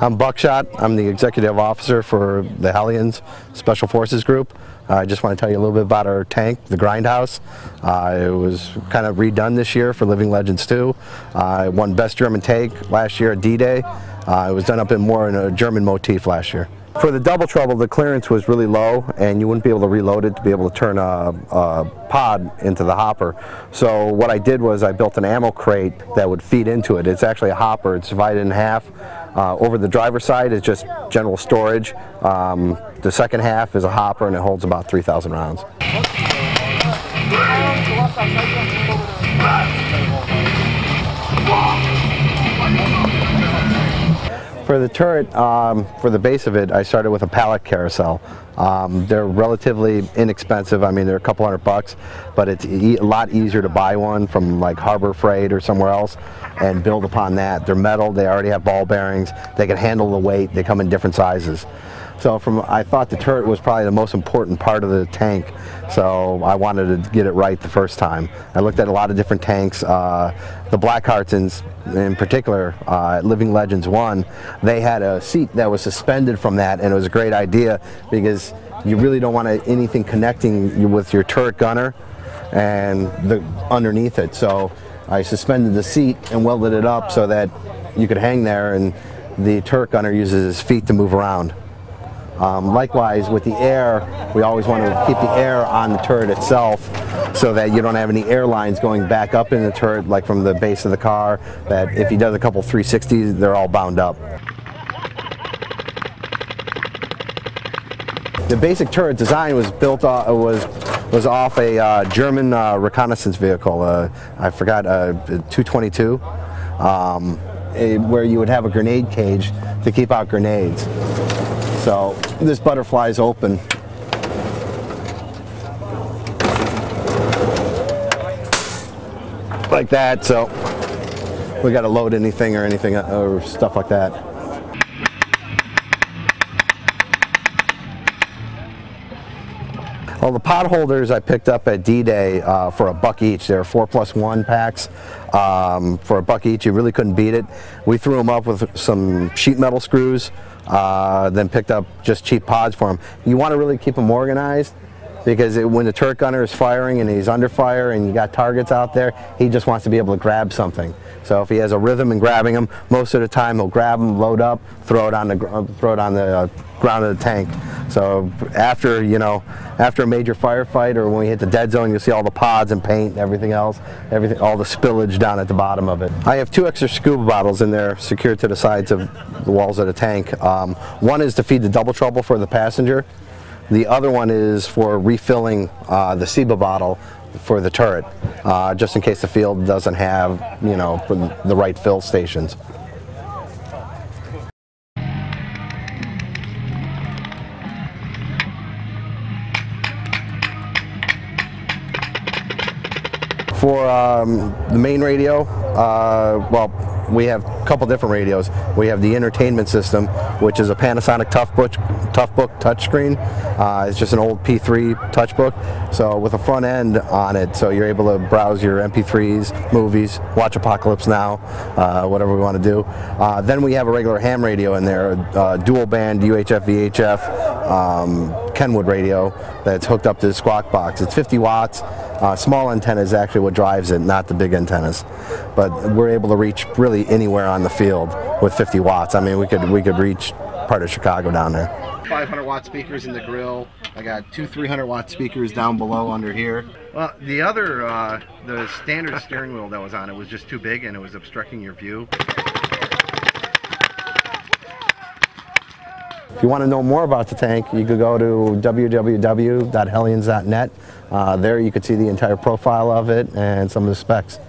I'm Buckshot. I'm the executive officer for the Hellions Special Forces Group. I just want to tell you a little bit about our tank, the Grindhouse. It was kind of redone this year for Living Legends 2. It won Best German Tank last year at D-Day. It was done up in more in a German motif last year. For the double trouble, the clearance was really low and you wouldn't be able to reload it to be able to turn a pod into the hopper. So what I did was I built an ammo crate that would feed into it. It's actually a hopper. It's divided in half. Over the driver's side is just general storage. The second half is a hopper and it holds about 3,000 rounds. For the turret, for the base of it, I started with a pallet carousel. They're relatively inexpensive. I mean, they're a couple $100, but it's a lot easier to buy one from like Harbor Freight or somewhere else and build upon that. They're metal, they already have ball bearings, they can handle the weight, they come in different sizes. So I thought the turret was probably the most important part of the tank, so I wanted to get it right the first time. I looked at a lot of different tanks. The Blackhearts in particular, Living Legends 1, they had a seat that was suspended from that, and it was a great idea because you really don't want anything connecting with your turret gunner and underneath it. So I suspended the seat and welded it up so that you could hang there and the turret gunner uses his feet to move around. Likewise, with the air, we always want to keep the air on the turret itself so that you don't have any air lines going back up in the turret, like from the base of the car, that if he does a couple 360s, they're all bound up. The basic turret design was built was off a German reconnaissance vehicle. I forgot, 222, where you would have a grenade cage to keep out grenades. So this butterfly is open. Like that, so we got to load anything or stuff like that. Well, the pod holders I picked up at D-Day for $1 each. They're 4+1 packs for $1 each. You really couldn't beat it. We threw them up with some sheet metal screws, then picked up just cheap pods for them. You want to really keep them organized because when the turret gunner is firing and he's under fire and you got targets out there, he just wants to be able to grab something. So if he has a rhythm in grabbing them, most of the time he'll grab them, load up, throw it on the ground of the tank. So after a major firefight or when we hit the dead zone, you'll see all the pods and paint and everything else, all the spillage down at the bottom of it. I have 2 extra scuba bottles in there secured to the sides of the walls of the tank. One is to feed the double trouble for the passenger. The other one is for refilling the SIBA bottle for the turret, just in case the field doesn't have, the right fill stations. For the main radio, well, we have a couple different radios. We have the entertainment system, which is a Panasonic Toughbook touchscreen. It's just an old P3 touchbook, so with a front end on it, so you're able to browse your MP3s, movies, watch Apocalypse Now, whatever we want to do. Then we have a regular ham radio in there, dual band UHF VHF Kenwood radio that's hooked up to the Squawk Box. It's 50 watts. Small antenna is actually what drives it, not the big antennas. But we're able to reach really anywhere on the field with 50 watts. I mean, we could reach part of Chicago down there. 500-watt speakers in the grill. I got 2 300-watt speakers down below under here. Well, the other, the standard steering wheel that was on it was just too big and it was obstructing your view. If you want to know more about the tank, you could go to www.hellions.net. There you could see the entire profile of it and some of the specs.